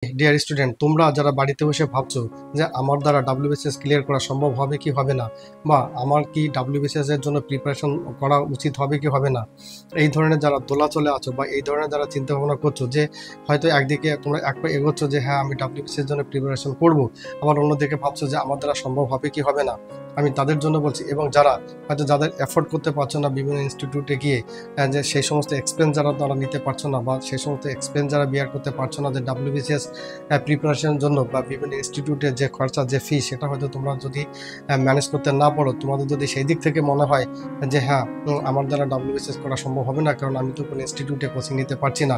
Deer student, তোমরা যারা বাড়িতে বসে ভাবছো যে আমার দ্বারা ডাব্লিউবিসিএস ক্লিয়ার করা সম্ভব হবে কি হবে না, বা আমার কি ডাব্লিউবিসিএস এর জন্য প্রিপারেশন করা উচিত হবে কি হবে না, এই ধরনের যারা দোলাচলে আছো বা এই ধরনের যারা চিন্তা ভাবনা করছো যে হয়তো একদিকে তোমরা এক পা এগোচ্ছ যে হ্যাঁ আমি ডাব্লিউবিসিএস এর জন্য প্রিপারেশন করবো, আবার অন্যদিকে ভাবছো যে আমার দ্বারা সম্ভব হবে কি হবে না, আমি তাদের জন্য বলছি। এবং যারা হয়তো যাদের এফোর্ড করতে পারছো না বিভিন্ন ইনস্টিটিউটে গিয়ে, যে সেই সমস্ত এক্সপেন্স যারা তারা নিতে পারছো না, বা সেই সমস্ত এক্সপেন্স যারা বিয়ার করতে পারছো না, যে ডাব্লিউবিসিএস প্রিপারেশনের জন্য বা বিভিন্ন ইনস্টিটিউটের যে খরচা যে ফি, সেটা হয়তো তোমরা যদি ম্যানেজ করতে না পারো, তোমাদের যদি সেই দিক থেকে মনে হয় যে হ্যাঁ আমার দ্বারা ডাব্লিউবিসিএস করা সম্ভব হবে না কারণ আমি তো কোনো ইনস্টিটিউটে কোচিং নিতে পারছি না,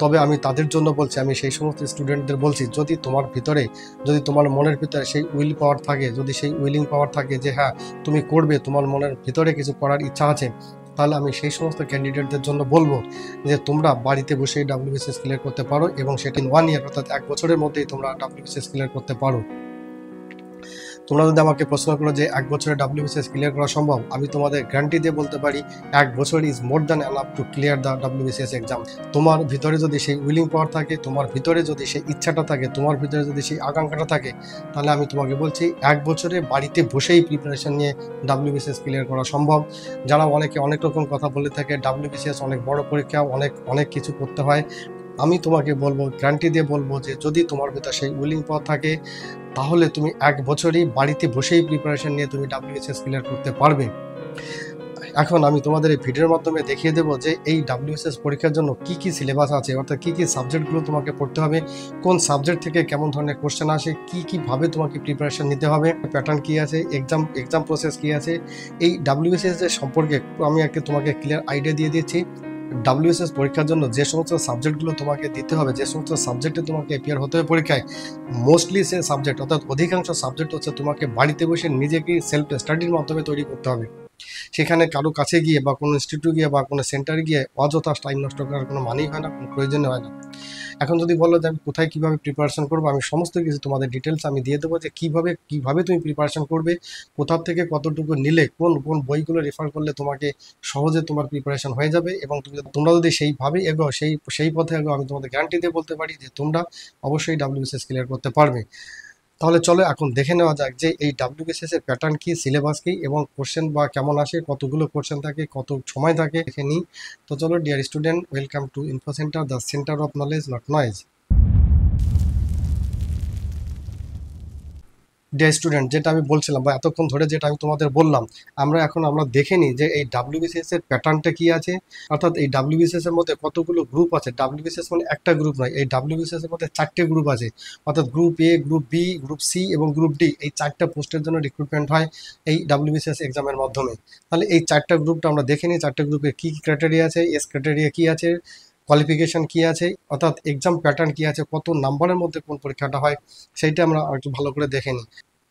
তবে আমি তাদের জন্য বলছি, আমি সেই সমস্ত স্টুডেন্টদের বলছি, যদি তোমার ভিতরে, যদি তোমার মনের ভিতরে সেই উইল পাওয়ার থাকে, যদি সেই উইলিং পাওয়ার থাকে যে হ্যাঁ তুমি করবে, তোমার মনের ভিতরে কিছু করার ইচ্ছা আছে, তাহলে আমি সেই সমস্ত ক্যান্ডিডেটদের জন্য বলবো যে তোমরা বাড়িতে বসেই ডাব্লিউবিসিএস ক্লিয়ার করতে পারো, এবং সেটা 1 ইয়ার অর্থাৎ 1 বছরের মধ্যেই তোমরা ডাব্লিউবিসিএস ক্লিয়ার করতে পারো। তোমরা যদি আমাকে প্রশ্ন করো যে 1 বছরে ডাব্লিউবিসিএস ক্লিয়ার করা সম্ভব, আমি তোমাদের গ্যারান্টি দিয়ে বলতে পারি 1 বছর is more than enough two clear the WBCS exam. তোমার ভিতরে যদি সেই উইলিং পাওয়ার থাকে, তোমার ভিতরে যদি সেই ইচ্ছাটা থাকে, তোমার ভিতরে যদি সেই আকাঙ্ক্ষাটা থাকে, তাহলে আমি তোমাকে বলছি 1 বছরে বাড়িতে বসেই প্রিপারেশন নিয়ে ডাব্লিউবিসিএস ক্লিয়ার করা সম্ভব। যারা অনেকে অনেক রকম কথা বলে থাকে, ডাব্লিউবিসিএস অনেক বড় পরীক্ষা, অনেক কিছু করতে হয়, আমি তোমাকে বলবো, গ্যারান্টি দিয়ে বলবো যে যদি তোমার ভিতরে সেই উইলিং পাওয়ার থাকে, তাহলে তুমি 1 বছরই বাড়িতে বসেই প্রিপারেশন নিয়ে তুমি ডাব্লিউবিসিএস ক্লিয়ার করতে পারবে। এখন আমি তোমাদের এই ভিডিওর মাধ্যমে দেখিয়ে দেবো যে এই ডাব্লিউবিসিএস পরীক্ষার জন্য কি কি সিলেবাস আছে, অর্থাৎ কি কি সাবজেক্টগুলো তোমাকে পড়তে হবে, কোন সাবজেক্ট থেকে কেমন ধরনের কোশ্চেন আসে, কিভাবে তোমাকে প্রিপারেশন নিতে হবে, প্যাটার্ন কি আছে, এক্সাম প্রসেস কি আছে, এই ডাব্লিউবিসিএস এর সম্পর্কে আমি তোমাকে ক্লিয়ার আইডিয়া দিয়ে দিচ্ছি। ডাব্লিউবিসিএস পরীক্ষার জন্য যে সমস্ত সাবজেক্টগুলো তোমাকে দিতে হবে, যে সমস্ত সাবজেক্টে তোমাকে অ্যাপিয়ার হতে হবে পরীক্ষায়, মোস্টলি সে সাবজেক্ট অর্থাৎ অধিকাংশ সাবজেক্ট হচ্ছে তোমাকে বাড়িতে বসে নিজেকে সেলফ স্টাডির মাধ্যমে তৈরি করতে হবে। সেখানে কারো কাছে গিয়ে বা কোনো ইনস্টিটিউট গিয়ে বা কোনো সেন্টারে গিয়ে অযথা টাইম নষ্ট করার কোনো মানেই হয় না, কোনো প্রয়োজন হয় না। এখন যদি বলো যে আমি কোথায় কীভাবে প্রিপারেশন করবো, আমি সমস্ত কিছু তোমাদের ডিটেলস আমি দিয়ে দেবো যে কীভাবে তুমি প্রিপারেশন করবে, কোথা থেকে কতটুকু নিলে, কোন কোন বইগুলো রেফার করলে তোমাকে সহজে তোমার প্রিপারেশন হয়ে যাবে, এবং তোমরা যদি সেইভাবে এগো, সেই পথে এগো, আমি তোমাদের গ্যারান্টি দিয়ে বলতে পারি যে তোমরা অবশ্যই ডাব্লিউবিসিএস ক্লিয়ার করতে পারবে। তাহলে চলো এখন দেখে নেওয়া যাক যে এই ডাব্লিউবিসিএস এর প্যাটার্ন কি, সিলেবাস কি, এবং কোশ্চেন বা কেমন আসে, কতগুলো কোশ্চেন থাকে, কত সময় থাকে, দেখে নিই। তো চলো dear student, welcome to info centre, the centre of knowledge, not noise. Dear student, যেটা আমি বলছিলাম বা এতক্ষণ ধরে যেটা আমি তোমাদের বললাম, আমরা দেখে নিই যে এই ডাব্লিউবিসিএস এর প্যাটার্নটা কি আছে, অর্থাৎ এই ডাব্লিউবিসিএস এর মধ্যে কতগুলো গ্রুপ আছে। ডাব্লিউবিসিএস মানে একটা গ্রুপ নয়, এই ডাব্লিউবিসিএস এর মধ্যে 4টে গ্রুপ আছে, অর্থাৎ group A, group B, group C এবং গ্রুপ ডি। এই 4টা পোস্টের জন্য রিক্রুটমেন্ট হয় এই ডাব্লিউবিসিএস এক্সামের মাধ্যমে। তাহলে এই 4টা গ্রুপটা আমরা দেখে নিই, 4টে গ্রুপে কী কী ক্রাইটেরিয়া আছে, এস ক্রাইটেরিয়া কী আছে, কোয়ালিফিকেশান কী আছে, অর্থাৎ এক্সাম প্যাটার্ন কী আছে, কত নাম্বারের মধ্যে কোন পরীক্ষাটা হয়, সেইটা আমরা একটু ভালো করে দেখে নিই।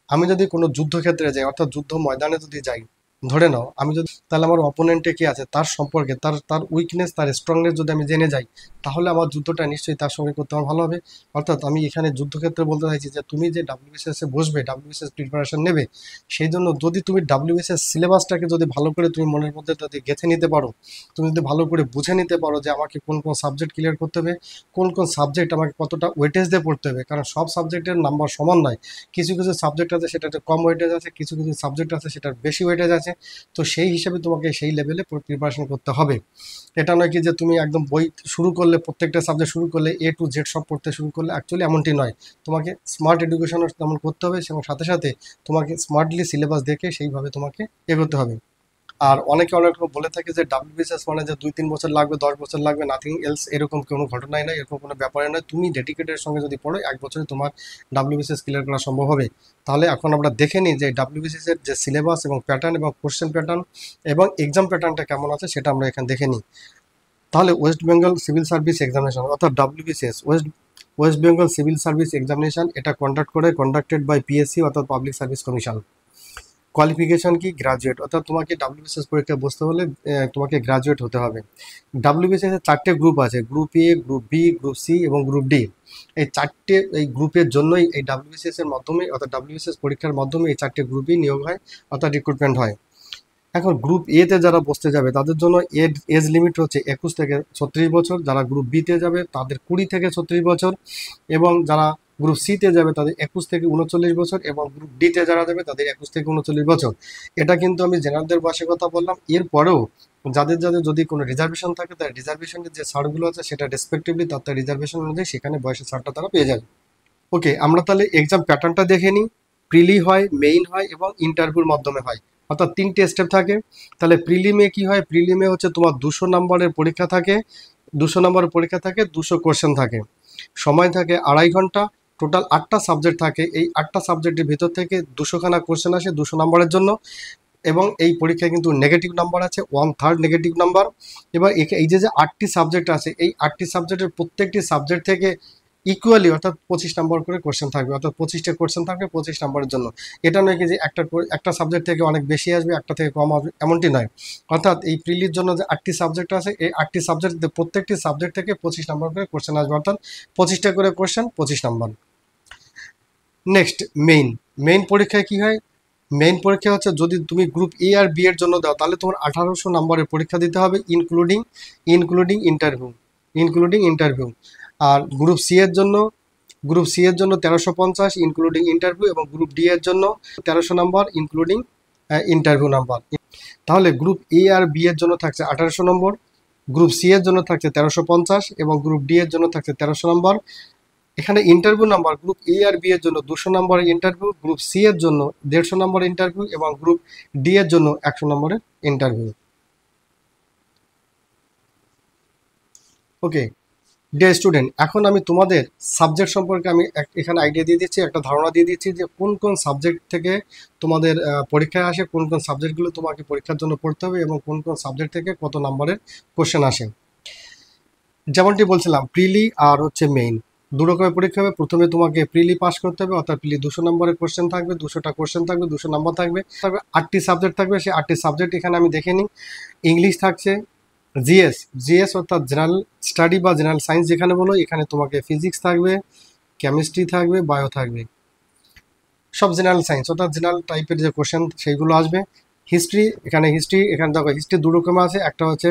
আমি যদি কোনো যুদ্ধক্ষেত্রে যাই, অর্থাৎ যুদ্ধ ময়দানে যদি যাই, ধরে নাও আমি যদি, তাহলে আমার অপোনেন্টে কি আছে তার সম্পর্কে, তার উইকনেস, তার স্ট্রংনেস যদি আমি জেনে যাই, তাহলে আমার যুদ্ধটা নিশ্চয়ই তার সঙ্গে করতে আমার ভালো হবে। অর্থাৎ আমি এখানে যুদ্ধক্ষেত্রে বলতে চাইছি যে তুমি যে ডাব্লিউবিসিএস এ বসবে, ডাব্লিউবিসিএস প্রিপারেশন নেবে, সেই জন্য যদি তুমি ডাব্লিউবিসিএস সিলেবাসটাকে যদি ভালো করে তুমি মনের মধ্যে যদি গেঁথে নিতে পারো, তুমি যদি ভালো করে বুঝে নিতে পারো যে আমাকে কোন কোন সাবজেক্ট ক্লিয়ার করতে হবে, কোন কোন সাবজেক্ট আমাকে কতটা ওয়েটেজ দিয়ে পড়তে হবে, কারণ সব সাবজেক্টের নাম্বার সমান নয়, কিছু কিছু সাবজেক্ট আছে সেটাতে কম ওয়েটেজ আছে, কিছু কিছু সাবজেক্ট আছে সেটার বেশি ওয়েটেজ আছে। তো সেই হিসেবে তোমাকে সেই লেভেলে প্রিপারেশন করতে হবে। এটা নয় কি যে তুমি একদম বই শুরু করলে, প্রত্যেকটা সাবজেক্ট শুরু করলে এ টু জেড সব পড়তে শুরু করলে, অ্যাকচুয়ালি এমনটি নয়। তোমাকে স্মার্ট এডুকেশনও তেমন করতে হবে, এবং সাথে সাথে তোমাকে স্মার্টলি সিলেবাস দেখে সেইভাবে তোমাকে এগোতে হবে। আর অনেকে অনেক রকম বলে থাকে যে ডাব্লিউবিসিএস মানে যে 2-3 বছর লাগবে, 10 বছর লাগবে, নাথিং এলস, এরকম কোনো ঘটনাই নয়, এরকম কোনো ব্যাপারে নয়। তুমি ডেডিকেটের সঙ্গে যদি পড়ো, 1 বছরে তোমার ডাব্লিউবিসিএস ক্লিয়ার করা সম্ভব হবে। তাহলে এখন আমরা দেখে নিই যে ডাব্লিউবিসিএস এর যে সিলেবাস এবং প্যাটার্ন এবং কোশ্চেন প্যাটার্ন এবং এক্সাম প্যাটার্নটা কেমন আছে সেটা আমরা এখানে দেখে নিই। তাহলে West Bengal civil service examination, অর্থাৎ WBCS, West Bengal civil service examination, এটা কন্ডাক্টেড বাই পিএসসি, অর্থাৎ পাবলিক সার্ভিস কমিশন। কোয়ালিফিকেশন কি, গ্রাজুয়েট, অর্থাৎ তোমাকে ডাব্লিউবিসিএস পরীক্ষায় বসতে হলে তোমাকে গ্রাজুয়েট হতে হবে। ডাব্লিউবিসিএস এর 4টে গ্রুপ আছে, group A, group B, group C এবং গ্রুপ ডি। এই গ্রুপের জন্যই এই ডাব্লিউবিসিএস এর মাধ্যমে, অর্থাৎ ডাব্লিউবিসিএস পরীক্ষার মাধ্যমে এই 4টে গ্রুপই নিয়োগ হয়, অর্থাৎ রিক্রুটমেন্ট হয়। এখন গ্রুপ এ তে যারা বসতে যাবে তাদের জন্য এজ লিমিট হচ্ছে 21 থেকে 36 বছর, যারা গ্রুপ বি তে যাবে তাদের 20 থেকে 36 বছর, এবং যারা গ্রুপ সি তে যাবে তাদের 21 থেকে 39 বছর, এবং গ্রুপ ডি তে যারা যাবে তাদের 21 থেকে 39 বছর। এটা কিন্তু আমি জেনারেলদের বয়সের কথা বললাম। এরপরেও যাদের যাদের যদি কোনো রিজার্ভেশন থাকে, তার রিজার্ভেশনের যে ছাড়গুলো আছে সেটা রেসপেক্টিভলি তার রিজার্ভেশন অনুযায়ী সেখানে বয়সের ছাড়টা তারা পেয়ে যাবে। ওকে, আমরা তাহলে এক্সাম প্যাটার্নটা দেখে নিই। প্রিলি হয়, মেইন হয় এবং ইন্টারভিউর মাধ্যমে হয়, অর্থাৎ 3টে স্টেপ থাকে। তাহলে প্রিলিমে কি হয়? প্রিলিমে হচ্ছে তোমার 200 নম্বরের পরীক্ষা থাকে, 200 নম্বরের পরীক্ষা থাকে, 200 কোশ্চেন থাকে, সময় থাকে 2.5 ঘন্টা, টোটাল 8টা সাবজেক্ট থাকে। এই 8টা সাবজেক্টের ভিতর থেকে 200খানা কোশ্চেন আসে 200 নম্বরের জন্য, এবং এই পরীক্ষায় কিন্তু নেগেটিভ নাম্বার আছে 1/3 নেগেটিভ নাম্বার। এবার এই যে 8টি সাবজেক্ট আছে, এই 8টি সাবজেক্টের প্রত্যেকটি সাবজেক্ট থেকে ইকুয়ালি অর্থাৎ 25 নম্বর করে কোশ্চেন থাকবে, অর্থাৎ 25টা কোশ্চেন থাকবে 25 নম্বরের জন্য। এটা নয় কি যে একটা সাবজেক্ট থেকে অনেক বেশি আসবে, একটা থেকে কম আসবে, এমনটি নয়। অর্থাৎ এই প্রিলির জন্য যে 8টি সাবজেক্ট আছে, এই 8টি সাবজেক্ট প্রত্যেকটি সাবজেক্ট থেকে 25 নম্বর করে কোশ্চেন আসবে, অর্থাৎ 25টা করে কোশ্চেন 25 নম্বর। নেক্সট মেইন পরীক্ষায় কি হয়? মেইন পরীক্ষা হচ্ছে যদি তুমি গ্রুপ এ আর বি এর জন্য দাও তাহলে তোমার 1800 নম্বরের পরীক্ষা দিতে হবে, ইনক্লুডিং ইন্টারভিউ। আর গ্রুপ সি এর জন্য 1350 ইনক্লুডিং ইন্টারভিউ, এবং গ্রুপ ডি এর জন্য 1300 নম্বর ইনক্লুডিং ইন্টারভিউ নাম্বার। তাহলে গ্রুপ এ আর বি এর জন্য থাকছে 1800 নম্বর, গ্রুপ সি এর জন্য থাকছে 1350, এবং গ্রুপ ডি এর জন্য থাকছে 1300 নম্বর। এখানে ইন্টারভিউ নাম্বার গ্রুপ এ আর বি এর জন্য 200 নম্বরের ইন্টারভিউ, গ্রুপ সি এর জন্য 150 নম্বরের ইন্টারভিউ, এবং গ্রুপ ডি এর জন্য 100 নম্বরের ইন্টারভিউ। ওকে ডিয়ার স্টুডেন্ট, এখন আমি তোমাদের সাবজেক্ট সম্পর্কে আমি এখানে আইডিয়া দিয়ে দিচ্ছি, একটা ধারণা দিয়ে দিচ্ছি যে কোন কোন সাবজেক্ট থেকে তোমাদের পরীক্ষায় আসে, কোন কোন সাবজেক্টগুলো তোমাকে পরীক্ষার জন্য পড়তে হবে, এবং কোন কোন সাবজেক্ট থেকে কত নম্বরের কোশ্চেন আসে। যেমনটি বলছিলাম, প্রিলি আর হচ্ছে মেইন দু রকমের পরীক্ষা হবে। প্রথমে তোমাকে প্রিলি পাস করতে হবে, অর্থাৎ প্রিলি 200 নম্বরের কোশ্চেন থাকবে, 200টা কোশ্চেন থাকবে, 200 নম্বর থাকবে। 8টি সাবজেক্ট থাকবে, সেই 8টি সাবজেক্ট এখানে আমি দেখে নিই। ইংলিশ থাকছে, জিএস অর্থাৎ জেনারেল স্টাডি বা জেনারেল সায়েন্স যেখানে বলো, এখানে তোমাকে ফিজিক্স থাকবে, কেমিস্ট্রি থাকবে, বায়ো থাকবে, সব জেনারেল সায়েন্স অর্থাৎ জেনারেল টাইপের যে কোশ্চেন সেইগুলো আসবে। এখানে দেখো হিস্ট্রি দু রকম আছে, একটা হচ্ছে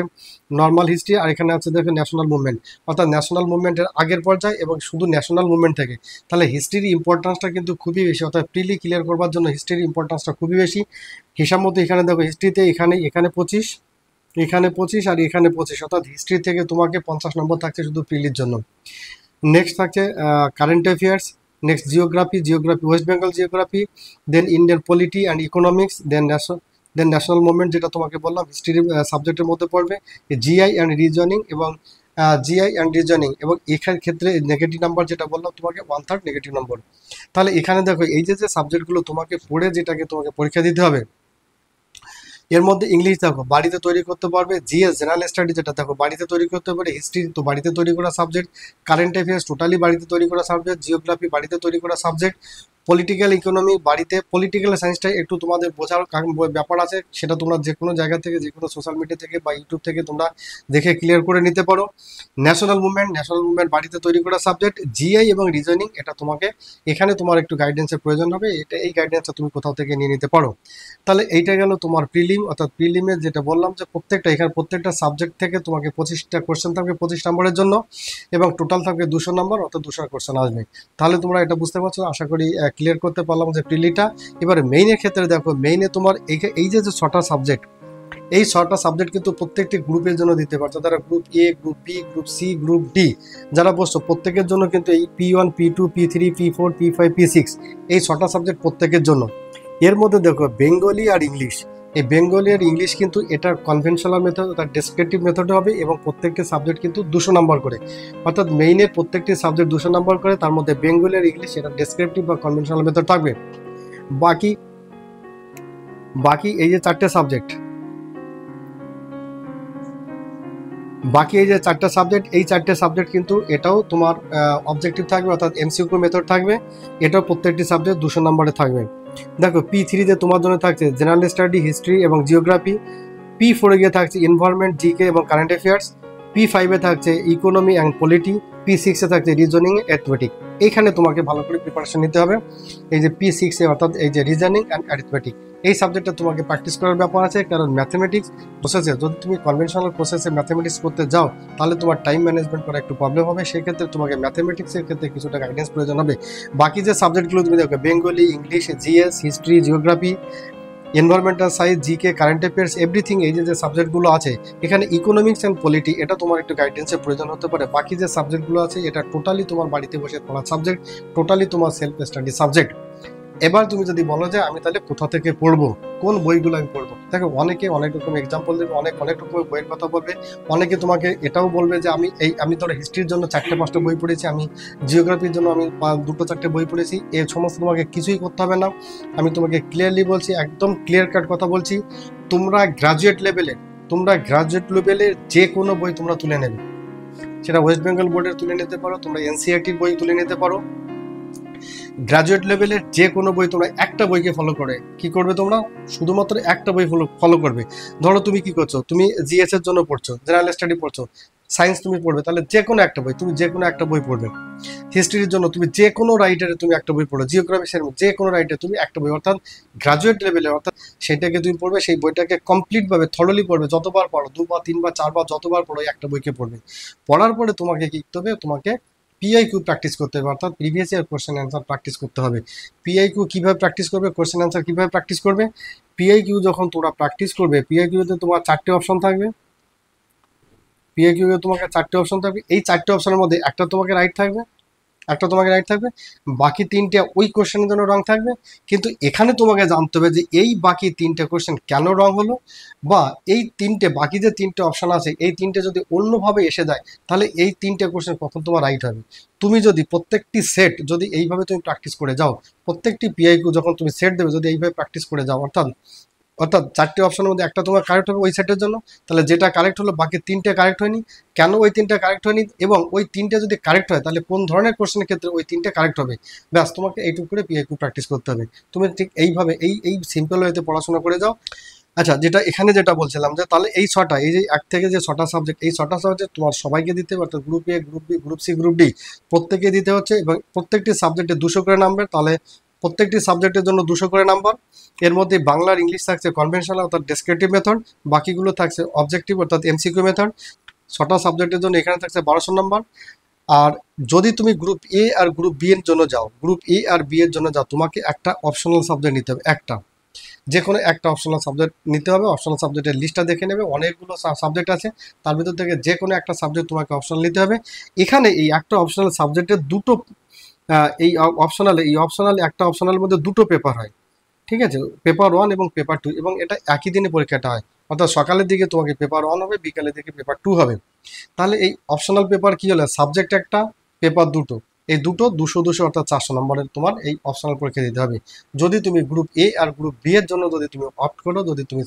নর্মাল হিস্ট্রি, আর এখানে আছে দেখো ন্যাশনাল মুভমেন্ট, অর্থাৎ ন্যাশনাল মুভমেন্টের আগের পর্যায়ে এবং শুধু ন্যাশনাল মুভমেন্ট থেকে। তাহলে হিস্ট্রির ইম্পর্টেন্সটা কিন্তু খুবই বেশি, অর্থাৎ প্রিলি ক্লিয়ার করবার জন্য হিস্ট্রির ইম্পর্টেন্সটা খুবই বেশি। হিসাব মতো এখানে দেখো হিস্ট্রিতে এখানে 25, এখানে 25, আর এখানে 25, অর্থাৎ হিস্ট্রি থেকে তোমাকে 50 নম্বর থাকছে শুধু প্রিলির জন্য। নেক্সট থাকছে current affairs, next geography, West Bengal geography, then Indian polity and economics, then national movement যেটা তোমাকে বললাম হিস্ট্রি সাবজেক্টের মধ্যে পড়বে, জিআই অ্যান্ড রিজনিং, এবং এখানে ক্ষেত্রে নেগেটিভ নাম্বার যেটা বললাম তোমাকে 1/3 নেগেটিভ নম্বর। তাহলে এখানে দেখো এই যে সাবজেক্টগুলো তোমাকে পড়ে যেটাকে তোমাকে পরীক্ষা দিতে হবে, এর মধ্যে ইংলিশ দেখো বাড়িতে তৈরি করতে পারবে, জিএস জেনারেল স্টাডি যেটা দেখো বাড়িতে তৈরি করতে পারে, হিস্ট্রি তো বাড়িতে তৈরি করা সাবজেক্ট, কারেন্ট অ্যাফেয়ার্স টোটালি বাড়িতে তৈরি করা সাবজেক্ট, জিওগ্রাফি বাড়িতে তৈরি করা সাবজেক্ট, পলিটিক্যাল ইকোনমি বাড়িতে, পলিটিক্যাল সায়েন্সটা একটু তোমাদের বোঝার ব্যাপার আছে, সেটা তোমরা যে কোনো জায়গা থেকে যে কোনো সোশ্যাল মিডিয়া থেকে বা ইউটিউব থেকে তোমরা দেখে ক্লিয়ার করে নিতে পারো। ন্যাশনাল মুভমেন্ট বাড়িতে তৈরি করা সাবজেক্ট, জিআই এবং রিজনিং এটা তোমাকে এখানে তোমার একটু গাইডেন্সের প্রয়োজন হবে, এই গাইডেন্সটা তুমি কোথাও থেকে নিয়ে নিতে পারো। তাহলে এইটা গেল তোমার প্রিলিম, অর্থাৎ প্রিলিমে যেটা বললাম যে প্রত্যেকটা সাবজেক্ট থেকে তোমাকে 25টা কোশ্চেন থাকবে 25 নম্বরের জন্য, এবং টোটাল থাকবে 200 নম্বর, অর্থাৎ 200 কোশ্চেন আসবে। তাহলে তোমরা এটা বুঝতে পারছো, আশা করি ক্লিয়ার করতে পারলাম যে প্রিলিটা। এবারে মেইনের ক্ষেত্রে দেখো, মেইনে তোমার এই যে 6টা সাবজেক্ট, এই 6টা সাবজেক্ট কিন্তু প্রত্যেকটি গ্রুপের জন্য দিতে পারছো, তারা group A, group B, group C, group D যারা বসছো প্রত্যেকের জন্য কিন্তু এই P1, P2, P3, P4, P5, P6 এই 6টা সাবজেক্ট প্রত্যেকের জন্য। এর মধ্যে দেখো বেঙ্গলি আর ইংলিশ, এই বেঙ্গলি আর ইংলিশ কিন্তু এটা কনভেনশনাল মেথড অর্থাৎ ডেসক্রিপটিভ মেথডে হবে, এবং প্রত্যেকটি সাবজেক্ট কিন্তু 200 নম্বর করে, অর্থাৎ মেইনের প্রত্যেকটি সাবজেক্ট 200 নম্বর করে, তার মধ্যে বেঙ্গলি আর ইংলিশ এটা ডেসক্রিপটিভ বা কনভেনশনাল মেথড থাকবে। বাকি এই যে 4টে সাবজেক্ট, এই 4টে সাবজেক্ট কিন্তু এটাও তোমার অবজেক্টিভ থাকবে, অর্থাৎ এমসিকিউ মেথড থাকবে, এটাও প্রত্যেকটি সাবজেক্ট 200 নম্বরে থাকবে। দেখো P3-তে তোমার জন্য থাকছে জেনারেল স্টাডি, হিস্ট্রি এবং জিওগ্রাফি, P4-এ গিয়ে থাকছে এনভায়রনমেন্ট, জিকে এবং কারেন্ট অ্যাফেয়ার্স, P5-এ থাকছে ইকোনমি অ্যান্ড পলিটি, P6-এ থাকছে রিজনিং, অ্যাথমেটিক। এইখানে তোমাকে ভালো করে প্রিপারেশন নিতে হবে। এই যে P6 অর্থাৎ এই যে রিজনিং অ্যান্ড অ্যারিথমেটিক, এই সাবজেক্টটা তোমাকে প্র্যাকটিস করার ব্যাপার আছে। কারণ ম্যাথমেটিক্স প্রসেসে যদি তুমি কনভেনশনাল প্রসেসে ম্যাথমেটিক্স করতে যাও তাহলে তোমার টাইম ম্যানেজমেন্ট করা একটু প্রবলেম হবে, সেক্ষেত্রে তোমাকে ম্যাথমেটিক্সের ক্ষেত্রে কিছুটা গাইডেন্স প্রয়োজন হবে। বাকি যে সাবজেক্টগুলো তুমি দেখো, Bengali, English, GS, history, geography, environmental science, GK, current affairs, everything, এই যে সাবজেক্টগুলো আছে, এখানে ইকোনমিক্স অ্যান্ড পলিটি এটা তোমার একটু গাইডেন্সের প্রয়োজন হতে পারে। বাকি যে সাবজেক্টগুলো আছে এটা টোটালি তোমার বাড়িতে বসে পড়ার সাবজেক্ট, টোটালি তোমার সেলফ স্টাডি সাবজেক্ট। এবার তুমি যদি বলো যে আমি তাহলে কোথা থেকে পড়বো, কোন বইগুলো আমি পড়বো, দেখো অনেকে অনেক রকম এক্সাম্পল দেবে, অনেক রকমের বইয়ের কথা বলবে। অনেকে তোমাকে এটাও বলবে যে আমি ধরো হিস্ট্রির জন্য 4-5টা বই পড়েছি, আমি জিওগ্রাফির জন্য আমি 2-4টে বই পড়েছি, এই সমস্ত তোমাকে কিছুই করতে হবে না। আমি তোমাকে ক্লিয়ারলি বলছি, একদম ক্লিয়ার কাট কথা বলছি, তোমরা গ্রাজুয়েট লেভেলের যে কোনো বই তোমরা তুলে নেবে, সেটা ওয়েস্ট বেঙ্গল বোর্ডের তুলে নিতে পারো, তোমরা এনসিইআরটির বই তুলে নিতে পারো। গ্রাজুয়েট লেভেলের যে কোনো বই তোমরা একটা বইকে ফলো করে কি করবে, তোমরা শুধুমাত্র একটা বই ফলো করবে। ধরো তুমি কি করছো, তুমি জিএস এর জন্য পড়ছো, জেনারেল স্টাডি পড়ছো, সায়েন্স তুমি পড়বে, তাহলে যে কোনো একটা বই পড়বে। হিস্ট্রির জন্য তুমি যে কোনো রাইটারে তুমি একটা বই পড়ো, জিওগ্রাফির যে কোনো রাইটারে তুমি একটা বই, অর্থাৎ গ্রাজুয়েট লেভেলে, অর্থাৎ সেটাকে তুমি পড়বে, সেই বইটাকে কমপ্লিটভাবে থরলি পড়বে, যতবার পড়ো, 2 বা 3 বা 4 বার যতবার পড়ো একটা বইকে পড়বে। পড়ার পরে তোমাকে কি করতে হবে, তোমাকে পিআইকিউ প্র্যাকটিস করতে হবে, অর্থাৎ previous year question answer practice করতে হবে। পিআইকিউ কীভাবে প্র্যাকটিস করবে, কোশ্চেন অ্যান্সার কীভাবে প্র্যাকটিস করবে, পিআইকিউ যখন তোমরা প্র্যাকটিস করবে, পিআইকিউতে তোমার 4টে অপশন থাকবে, পিআইকিউতে তোমাকে 4টে অপশন থাকবে, এই 4টে অপশনের মধ্যে একটা তোমাকে রাইট থাকবে, বাকি 3টে ওই কোশ্চেনের জন্য রং থাকবে। কিন্তু এখানে তোমাকে জানতে হবে যে এই বাকি 3টে কোশ্চেন কেন রং হলো, বা এই বাকি যে 3টে অপশন আছে এই 3টে যদি অন্যভাবে এসে যায় তাহলে এই 3টে কোশ্চেন কখন তোমার রাইট হবে। তুমি যদি প্রত্যেকটি সেট যদি এইভাবে তুমি প্র্যাকটিস করে যাও, প্রত্যেকটি পিআইকিউ যখন তুমি সেট দেবে যদি এইভাবে প্র্যাকটিস করে যাও, অর্থাৎ 4টে অপশনের মধ্যে একটা তোমার কারেক্ট হবে ওই সেটের জন্য, তাহলে যেটা কারেক্ট হলো বাকি 3টে কারেক্ট হয়নি, কেন ওই 3টে কারেক্ট হয়নি, এবং ওই 3টে যদি কারেক্ট হয় তাহলে কোন ধরনের কোশ্চেনের ক্ষেত্রে ওই 3টে কারেক্ট হবে। ব্যাস, তোমাকে এইটুকু করে পিআইকিউ প্র্যাকটিস করতে হবে। তুমি ঠিক এইভাবে এই সিম্পল ওয়েতে পড়াশোনা করে যাও। আচ্ছা, যেটা বলছিলাম যে তাহলে এই 6টা, এই যে 1 থেকে যে 6টা সাবজেক্ট, এই 6টা সাবজেক্ট তোমার সবাইকে দিতে হবে, অর্থাৎ group A, group B, group C, group D প্রত্যেকে দিতে হচ্ছে, এবং প্রত্যেকটি সাবজেক্টে 200 করে নাম্বার, তাহলে প্রত্যেকটি সাবজেক্টের জন্য 200 করে নাম্বার। এর মধ্যে বাংলা আর ইংলিশ থাকছে কনভেনশনাল অর্থাৎ ডেসক্রিপটিভ মেথড, বাকিগুলো থাকছে অবজেক্টিভ অর্থাৎ এমসিকিউ মেথড। 6টা সাবজেক্টের জন্য এখানে থাকছে 1200 নাম্বার। আর যদি তুমি গ্রুপ এ আর গ্রুপ বি এর জন্য যাও, তোমাকে একটা অপশনাল সাবজেক্ট নিতে হবে, যে কোনো একটা অপশনাল সাবজেক্ট নিতে হবে। অপশনাল সাবজেক্টের লিস্টটা দেখে নেবে, অনেকগুলো সাবজেক্ট আছে, তার ভিতর থেকে যে কোনো একটা সাবজেক্ট তোমাকে অপশনাল নিতে হবে। এখানে এই একটা অপশনাল সাবজেক্টের দুটো এই অপশনাল একটা অপশনালের মধ্যে দুটো পেপার হয়, ঠিক আছে, পেপার 1 এবং পেপার 2, এবং এটা একই দিনে পরীক্ষাটা হয়, অর্থাৎ সকালের দিকে তোমাকে পেপার 1 হবে, বিকালের দিকে পেপার 2 হবে। তাহলে এই অপশনাল পেপার কি হলো, সাবজেক্ট একটা, পেপার দুটো, এই দুটো 200 অর্থাৎ 400 নম্বরের তোমার এই অপশনাল পরীক্ষা দিতে হবে। যদি তুমি গ্রুপ এ আর গ্রুপ বি এর জন্য যদি তুমি অপ্ট করো, যদি তুমি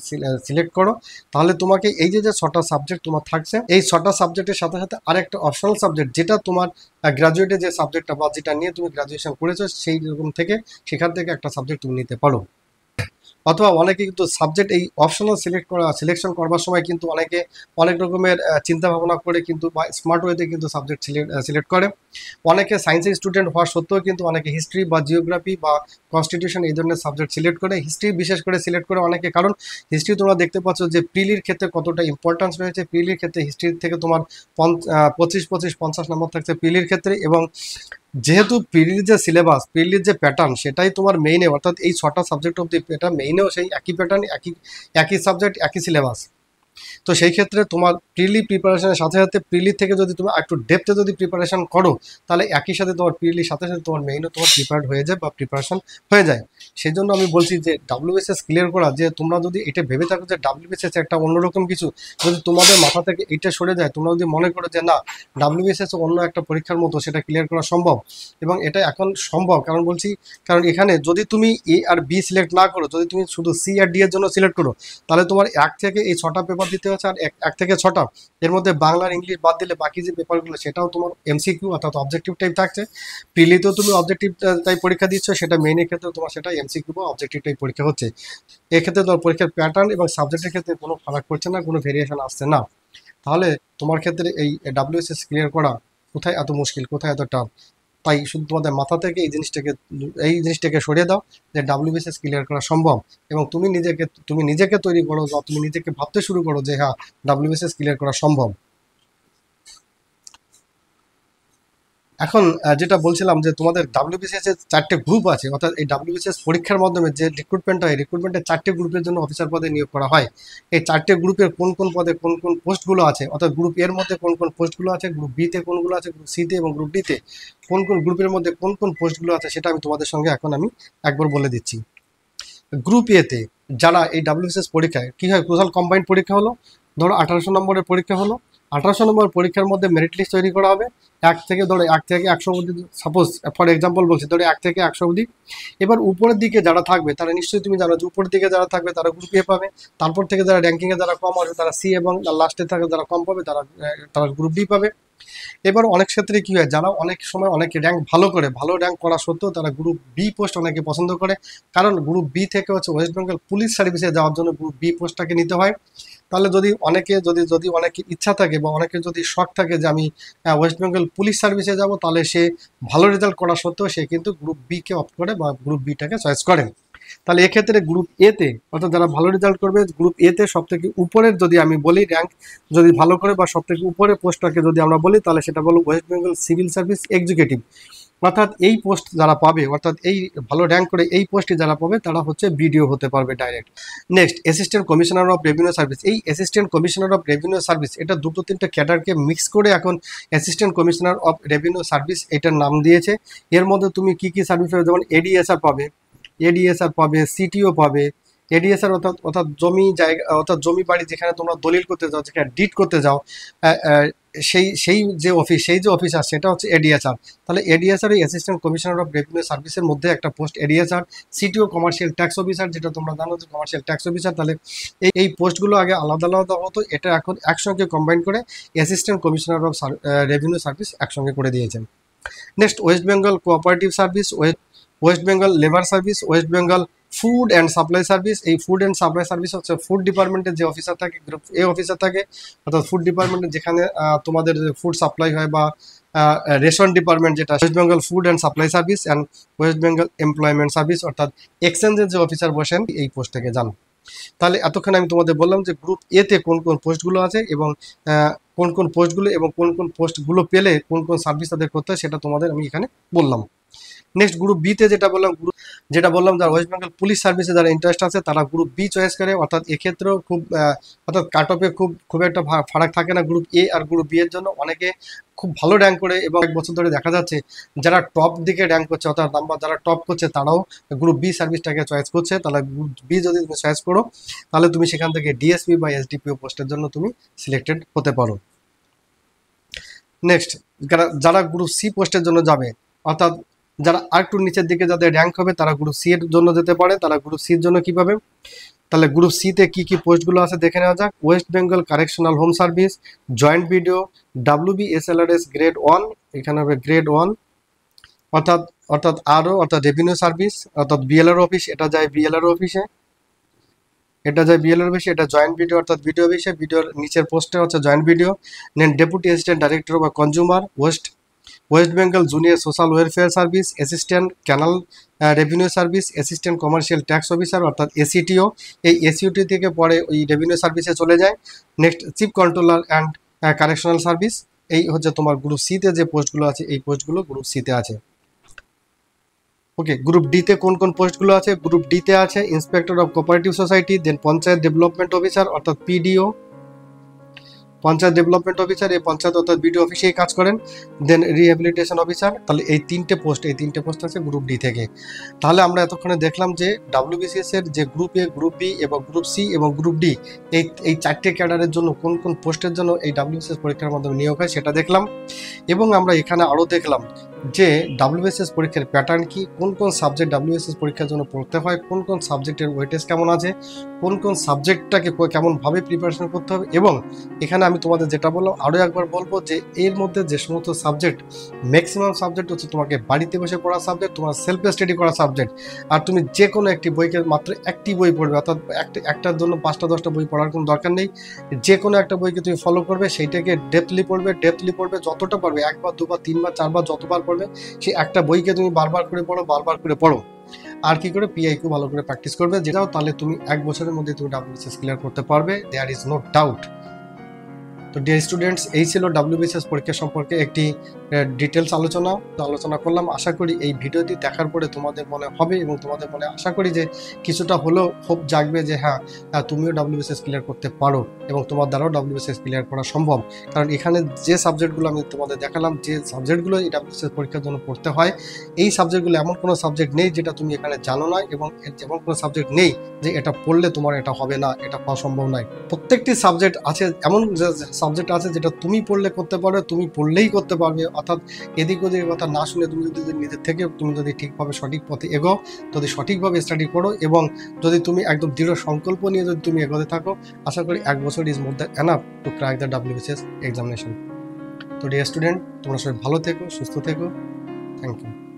সিলেক্ট করো, তাহলে তোমাকে এই যে 6টা সাবজেক্ট তোমার থাকছে, এই 6টা সাবজেক্টের সাথে সাথে আরেকটা অপশনাল সাবজেক্ট, যেটা তোমার গ্রাজুয়েটে যে সাবজেক্টটা বা যেটা নিয়ে তুমি গ্রাজুয়েশন করেছো সেই রকম থেকে, সেখান থেকে একটা সাবজেক্ট তুমি নিতে পারো। অথবা অনেকে কিন্তু সাবজেক্ট এই অপশনাল সিলেকশন করবার সময় কিন্তু অনেকে অনেক রকমের চিন্তা ভাবনা করে কিন্তু বা স্মার্ট ওয়েতে কিন্তু সাবজেক্ট সিলেক্ট করে। অনেকে সায়েন্সের স্টুডেন্ট হওয়ার সত্ত্বেও কিন্তু অনেকে হিস্ট্রি বা জিওগ্রাফি বা কনস্টিটিউশন এই ধরনের সাবজেক্ট সিলেক্ট করে, হিস্ট্রি বিশেষ করে সিলেক্ট করে অনেকে, কারণ হিস্ট্রি তোমরা দেখতে পাচ্ছ যে প্রিলির ক্ষেত্রে কতটা ইম্পর্টেন্স রয়েছে। প্রিলির ক্ষেত্রে হিস্ট্রির থেকে তোমার 25-50 নম্বর থাকছে প্রিলির ক্ষেত্রে, এবং যেহেতু প্রিলির যে সিলেবাস, প্রিলির যে প্যাটার্ন সেটাই তোমার মেইনে, অর্থাৎ এই 6টা সাবজেক্ট অব্দি এটা মেইনেও সেই একই প্যাটার্ন, একই সাবজেক্ট, একই সিলেবাস। তো সেই ক্ষেত্রে তোমার প্রিলি প্রিপারেশনের সাথে সাথে প্রিলি থেকে যদি তুমি একটু ডেপথে যদি প্রিপারেশন করো, তাহলে একই সাথে তোমার প্রিলির সাথে সাথে তোমার মেইনও তোমার প্রিপেয়ার্ড হয়ে যায় বা প্রিপারেশন হয়ে যায়। সেই জন্য আমি বলছি যে ডাব্লিউবিসিএস ক্লিয়ার করা, যে তোমরা যদি এটা ভেবে থাকো যে ডাব্লিউবিসিএস একটা অন্যরকম কিছু, যদি তোমাদের মাথা থেকে এটা সরে যায়, তোমরা যদি মনে করো যে না ডাব্লিউবিসিএস অন্য একটা পরীক্ষার মতো, সেটা ক্লিয়ার করা সম্ভব, এবং এটা এখন সম্ভব। কারণ এখানে যদি তুমি এ আর বি সিলেক্ট না করো, যদি তুমি শুধু সি আর ডি এর জন্য সিলেক্ট করো, তাহলে তোমার 1 থেকে এই 6টা পেপার দিতে হচ্ছে, আর 1 থেকে 6টা, এর মধ্যে বাংলা আর ইংলিশ বাদ দিলে বাকি যে পেপারগুলো সেটাও তোমার এমসিকিউ অর্থাৎ অবজেক্টিভ টাইপ থাকছে। প্রিলিতেও তুমি অবজেক্টিভ টাইপ পরীক্ষা দিচ্ছ, সেটা মেইনের ক্ষেত্রে তোমার সেটা এমসিকিউ বা অবজেক্টিভ টাইপ পরীক্ষা হচ্ছে। এক্ষেত্রে তোমার পরীক্ষার প্যাটার্ন এবং সাবজেক্টের ক্ষেত্রে কোনো ফারাক পড়ছে না, কোনো ভেরিয়েশন আসছে না। তাহলে তোমার ক্ষেত্রে এই ডাব্লিউবিসিএস ক্লিয়ার করা কোথায় এত মুশকিল, কোথায় এত টাফ, তাই শুধু তোমাদের মাথা থেকে এই জিনিসটাকে সরিয়ে দাও যে ডাব্লিউবিসিএস ক্লিয়ার করা সম্ভব, এবং তুমি নিজেকে তৈরি করো বা তুমি নিজেকে ভাবতে শুরু করো যে হ্যাঁ ডাব্লিউবিসিএস ক্লিয়ার করা সম্ভব। এখন যেটা বলছিলাম যে তোমাদের ডাব্লিউবিসিএস এর 4টে গ্রুপ আছে, অর্থাৎ এই ডাব্লিউবিসিএস পরীক্ষার মাধ্যমে যে রিক্রুটমেন্ট হয়, রিক্রুটমেন্টের 4টে গ্রুপের জন্য অফিসার পদে নিয়োগ করা হয়। এই 4টে গ্রুপের কোন কোন পদে কোন কোন পোস্টগুলো আছে, অর্থাৎ গ্রুপ এর মধ্যে কোন কোন পোস্টগুলো আছে, গ্রুপ বিতে কোনগুলো আছে, গ্রুপ সিতে এবং গ্রুপ ডিতে কোন কোন গ্রুপের মধ্যে কোন কোন পোস্টগুলো আছে, সেটা আমি তোমাদের সঙ্গে এখন আমি একবার বলে দিচ্ছি। গ্রুপ এতে যারা এই ডাব্লিউবিসিএস পরীক্ষায় কী হয়, ক্রুশাল কম্বাইন্ড পরীক্ষা হলো, ধরো 1800 নম্বরের পরীক্ষা হলো, 1800 নম্বর পরীক্ষার মধ্যে মেরিট লিস্ট তৈরি করা হবে, 1 থেকে 100 অবধি, সাপোজ ফর এক্সাম্পল বলছি, ধরো 1 থেকে 100 অবধি। এবার উপরের দিকে যারা থাকবে তারা নিশ্চয়ই তুমি জানো যে উপরের দিকে যারা থাকবে তারা গ্রুপ এ পাবে, তারপর থেকে যারা র্যাঙ্কিংয়ে যারা কম আসবে তারা সি, এবং লাস্টে থাকে যারা কম পাবে তারা গ্রুপ ডি পাবে। এবার অনেক ক্ষেত্রে কী হয়, যারা অনেক সময় অনেকে র্যাঙ্ক ভালো র্যাঙ্ক করা সত্ত্বেও তারা গ্রুপ বি পোস্ট অনেকে পছন্দ করে, কারণ গ্রুপ বি থেকে হচ্ছে ওয়েস্ট বেঙ্গল পুলিশ সার্ভিসে যাওয়ার জন্য গ্রুপ বি পোস্টটাকে নিতে হয়। তাহলে যদি অনেকের ইচ্ছা থাকে বা অনেকের যদি শখ থাকে যে আমি ওয়েস্ট বেঙ্গল পুলিশ সার্ভিসে যাব, তাহলে সে ভালো রেজাল্ট করা সত্ত্বেও সে কিন্তু গ্রুপ বিকে অপ্ট করে বা গ্রুপ বিটাকে চয়েস করেন। তাহলে এক্ষেত্রে গ্রুপ এতে, অর্থাৎ যারা ভালো রেজাল্ট করবে গ্রুপ এতে সব থেকে উপরের যদি আমি বলি র্যাঙ্ক যদি ভালো করে বা সব থেকে উপরের পোস্টটাকে যদি আমরা বলি, তাহলে সেটা বলবো West Bengal civil service executive. অর্থাৎ এই পোস্ট যারা পাবে, অর্থাৎ এই ভালো র্যাঙ্ক করে এই পোস্টে যারা পাবে তারা হচ্ছে বিডিও হতে পারবে direct. Next, assistant commissioner of revenue service. এই assistant commissioner of revenue service এটা 2-3টে ক্যাডারকে মিক্স করে এখন assistant commissioner of revenue service এটার নাম দিয়েছে। এর মধ্যে তুমি কি কি সার্ভিস পাবে, যেমন এডিএসআর পাবে, সিটিও পাবে। এডিএসআর অর্থাৎ জমি বাড়ি যেখানে তোমরা দলিল করতে যাও, যেখানে ডিড করতে যাও, সেই যে অফিসার সেটা হচ্ছে এডিএসআর। তাহলে এডিএসআর এই অ্যাসিস্ট্যান্ট কমিশনার অফ রেভিনিউ সার্ভিসের মধ্যে একটা post ADSR. CTO commercial tax officer, যেটা তোমরা জানো যে কমার্শিয়াল ট্যাক্স অফিসার। তাহলে এই পোস্টগুলো আগে আলাদা আলাদা হতো, এটা এখন একসঙ্গে কম্বাইন করে assistant commissioner of revenue service একসঙ্গে করে দিয়েছেন। Next, West Bengal cooperative service, West Bengal labour service, West Bengal food and supply service. এই ফুড অ্যান্ড সাপ্লাই সার্ভিস হচ্ছে ফুড ডিপার্টমেন্টের যে অফিসার থাকে, গ্রুপ এ অফিসার থাকে, অর্থাৎ ফুড ডিপার্টমেন্টে যেখানে তোমাদের ফুড সাপ্লাই হয়, বা রেশন ডিপার্টমেন্ট যেটা West Bengal food and supply service, and West Bengal employment service, অর্থাৎ এক্সচেঞ্জের যে অফিসার বসেন এই পোস্ট থেকে যান। তাহলে এতক্ষণ আমি তোমাদের বললাম যে গ্রুপ এতে কোন কোন পোস্টগুলো আছে এবং কোন কোন পোস্টগুলো পেলে কোন কোন সার্ভিস তাদের করতে হয়, সেটা তোমাদের আমি এখানে বললাম। নেক্সট, গ্রুপ বিতে যেটা বললাম যারা ওয়েস্ট বেঙ্গল পুলিশ সার্ভিসে যারা ইন্টারেস্ট আছে তারা গ্রুপ বি চয়েস করে, অর্থাৎ এক্ষেত্রেও অর্থাৎ কাট অফে খুব একটা ফারাক থাকে না গ্রুপ এ আর গ্রুপ বি এর জন্য। অনেকে খুব ভালো র্যাঙ্ক করে, এবং 1 বছর ধরে দেখা যাচ্ছে যারা টপ দিকে র্যাঙ্ক করছে, অর্থাৎ নাম্বার যারা টপ করছে তারাও গ্রুপ বি সার্ভিসটাকে চয়েস করছে। তাহলে গ্রুপ বি যদি তুমি চয়েস করো, তাহলে তুমি সেখান থেকে ডিএসপি বা এসডিপিও পোস্টের জন্য তুমি সিলেক্টেড হতে পারো। নেক্সট, যারা গ্রুপ সি পোস্টের জন্য যাবে, অর্থাৎ যারা আরেকটু নিচের দিকে যাদের র্যাঙ্ক হবে তারা গ্রুপ সি এর জন্য যেতে পারে। তারা গ্রুপ সির জন্য কী পাবে, তাহলে গ্রুপ সিতে কী কী পোস্টগুলো আছে দেখে নেওয়া যাক। West Bengal correctional home service, joint BDO, WBSLRS grade 1, এখানে হবে গ্রেড 1, অর্থাৎ অর্থাৎ রেভিনিউ সার্ভিস, অর্থাৎ বিএলআর অফিস, এটা যায় বিএলআর অফিসে, এটা জয়েন্ট বিডিও অর্থাৎ বিডিও অফিসে, বিডিওর নিচের পোস্টে হচ্ছে জয়েন্ট বিডিও। দেন ডেপুটি অ্যাসিস্ট্যান্ট ডাইরেক্টর বা consumer, West Bengal junior social welfare service, assistant canal revenue service, assistant commercial tax officer অর্থাৎ এসিটিও। এই এসিউটি থেকে পরে ওই রেভিনিউ সার্ভিসে চলে যায়। Next, chief controller and correctional service. এই হচ্ছে তোমার গ্রুপ সিতে যে পোস্টগুলো আছে, এই পোস্টগুলো গ্রুপ সিতে আছে। ওকে, গ্রুপ ডিতে কোন কোন পোস্টগুলো আছে, গ্রুপ ডিতে আছে inspector of cooperative society, then panchayat development officer অর্থাৎ পিডিও, পঞ্চায়েত ডেভেলপমেন্ট অফিসার, এই পঞ্চায়েত অর্থাৎ বিডিও অফিসেই কাজ করেন। Then rehabilitation officer. তাহলে এই তিনটে পোস্ট আছে গ্রুপ ডি থেকে। তাহলে আমরা এতক্ষণে দেখলাম যে ডাব্লিউবিসিএস এর যে গ্রুপ এ, গ্রুপ বি এবং গ্রুপ সি এবং গ্রুপ ডি, এই 4টে ক্যাডারের জন্য কোন কোন পোস্টের জন্য এই ডাব্লিউবিসিএস পরীক্ষার মাধ্যমে নিয়োগ হয় সেটা দেখলাম। এবং আমরা এখানে আরও দেখলাম যে ডাব্লিউবিসিএস পরীক্ষার প্যাটার্ন কি, কোন কোন সাবজেক্ট ডাব্লিউবিসিএস পরীক্ষার জন্য পড়তে হয়, কোন কোন সাবজেক্টের ওয়েটেজ কেমন আছে, কোন কোন সাবজেক্টটাকে কেমনভাবে প্রিপারেশন করতে হবে। এবং এখানে আমি তোমাদের যেটা বললাম আরও একবার বলবো যে এর মধ্যে যে সমস্ত সাবজেক্ট, ম্যাক্সিমাম সাবজেক্ট হচ্ছে তোমাকে বাড়িতে বসে পড়া সাবজেক্ট, তোমার সেলফ স্টাডি করা সাবজেক্ট। আর তুমি যে কোনো একটি বইকে মাত্র একটি বই পড়বে, অর্থাৎ একটার জন্য 5টা 10টা বই পড়ার কোনো দরকার নেই। যে কোনো একটা বইকে তুমি ফলো করবে, সেইটাকে ডেপথলি পড়বে যতটা পারবে, একবার দুবার তিনবার চারবার যতবার পড়বে, সেই একটা বইকে তুমি বারবার করে পড়ো। আর কি করে পিআইকিউ ভালো করে প্র্যাকটিস করবে, যেটাও তাহলে তুমি 1 বছরের মধ্যে তুমি ডাব্লিউবিসিএস ক্লিয়ার করতে পারবে, দেয়ার ইজ নো ডাউট। তো ডিয়ার স্টুডেন্টস, এই ছিল ডাব্লিউবিসিএস পরীক্ষা সম্পর্কে একটি ডিটেলস আলোচনা করলাম। আশা করি এই ভিডিওটি দেখার পরে তোমাদের মনে হবে এবং তোমাদের মনে আশা করি যে কিছুটা হলেও হোপ জাগবে যে হ্যাঁ তুমিও ডাব্লিউবিসিএস ক্লিয়ার করতে পারো এবং তোমার দ্বারাও ডাব্লিউবিসিএস ক্লিয়ার করা সম্ভব। কারণ এখানে যে সাবজেক্টগুলো আমি তোমাদের দেখালাম, যে সাবজেক্টগুলো এই ডাব্লিউবিসিএস পরীক্ষার জন্য পড়তে হয়, এই সাবজেক্টগুলো এমন কোনো সাবজেক্ট নেই যেটা তুমি এখানে জানো না, এবং এমন কোনো সাবজেক্ট নেই যে এটা পড়লে তোমার এটা হবে না, এটা পাওয়া সম্ভব নয়। প্রত্যেকটি সাবজেক্ট আছে, এমন সাবজেক্ট আছে যেটা তুমি পড়লে করতে পারবে, তুমি পড়লেই করতে পারবে। অর্থাৎ এদিক ওদিক কথা না শুনে তুমি যদি নিজের থেকে তুমি যদি ঠিকভাবে সঠিক পথে এগো, যদি সঠিকভাবে স্টাডি করো এবং যদি তুমি একদম দৃঢ় সংকল্প নিয়ে যদি তুমি এগোতে থাকো, আশা করি 1 বছর is more than enough to crack the WBCS examination. তো ডিয়ার স্টুডেন্ট, তোমরা সবাই ভালো থেকো, সুস্থ থেকো। Thank you.